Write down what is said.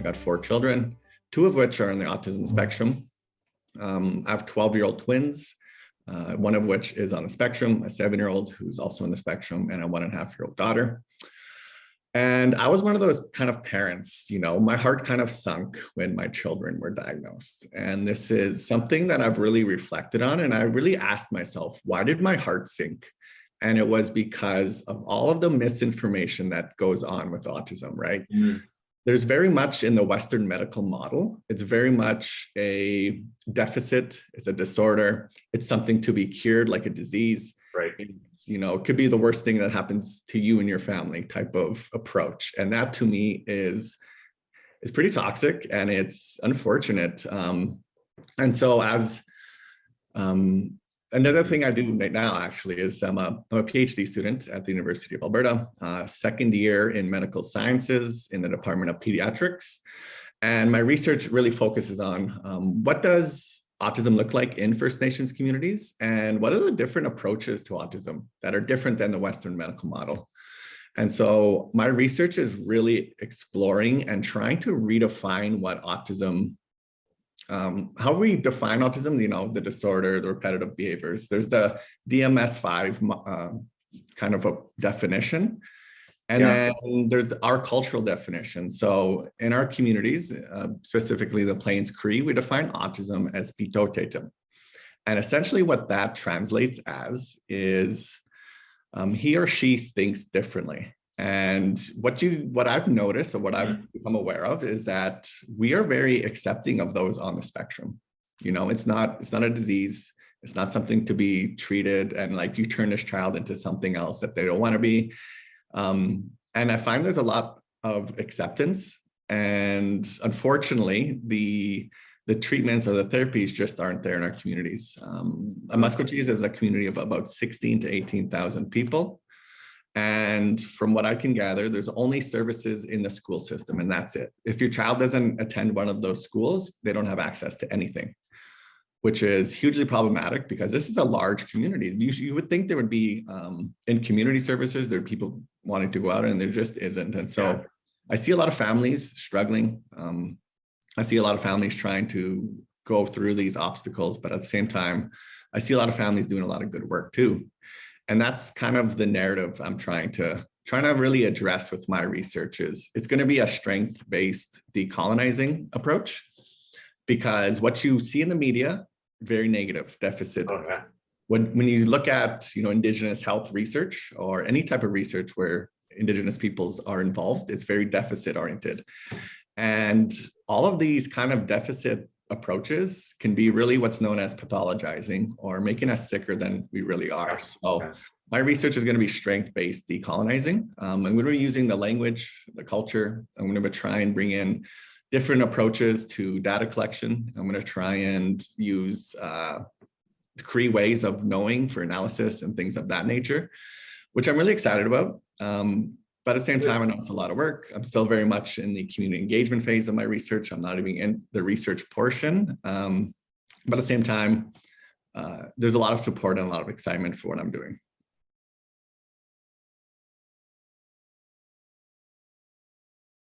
got 4 children, 2 of which are on the autism spectrum. I have 12-year-old twins, one of which is on the spectrum, a 7-year-old who's also on the spectrum, and a 1.5-year-old daughter. And I was one of those kind of parents, my heart kind of sunk when my children were diagnosed. And this is something that I've really reflected on. And I really asked myself, why did my heart sink? And it was because of all of the misinformation that goes on with autism, right? Mm. There's very much in the Western medical model, it's very much a deficit, it's a disorder, it's something to be cured like a disease. Right. It could be the worst thing that happens to you and your family type of approach. And that to me is pretty toxic and it's unfortunate. And so as another thing I do right now actually is I'm a PhD student at the University of Alberta, second year in medical sciences in the Department of Pediatrics. And my research really focuses on what does autism look like in First Nations communities, and what are the different approaches to autism that are different than the Western medical model. And so my research is really exploring and trying to redefine what autism, how we define autism, the disorder, the repetitive behaviors. There's the DMS-5 kind of a definition. And then there's our cultural definition. So in our communities, specifically the Plains Cree, we define autism as pitotetum. And essentially what that translates as is he or she thinks differently. And what I've noticed or what I've become aware of is that we are very accepting of those on the spectrum. It's not a disease. It's not something to be treated and like you turn this child into something else that they don't want to be. And I find there's a lot of acceptance, and unfortunately, the treatments or the therapies just aren't there in our communities. Muskogees is a community of about 16 to 18,000 people. And from what I can gather, there's only services in the school system, and that's it. If your child doesn't attend one of those schools, they don't have access to anything, which is hugely problematic because this is a large community. You would think there would be in community services, there are people wanting to go out and there just isn't. And so I see a lot of families struggling. I see a lot of families trying to go through these obstacles, but at the same time, I see a lot of families doing a lot of good work too. And that's kind of the narrative I'm trying to really address with my research is it's going to be a strength-based decolonizing approach, because what you see in the media, very negative, deficit. Okay. When you look at Indigenous health research or any type of research where Indigenous peoples are involved, it's very deficit oriented. And all of these kind of deficit approaches can be really what's known as pathologizing or making us sicker than we really are. So my research is going to be strength-based decolonizing. I'm going to be using the language, the culture. I'm going to try and bring in different approaches to data collection. I'm going to try and use Cree ways of knowing for analysis and things of that nature, which I'm really excited about. But at the same time, I know it's a lot of work. I'm still very much in the community engagement phase of my research. I'm not even in the research portion. But at the same time, there's a lot of support and a lot of excitement for what I'm doing.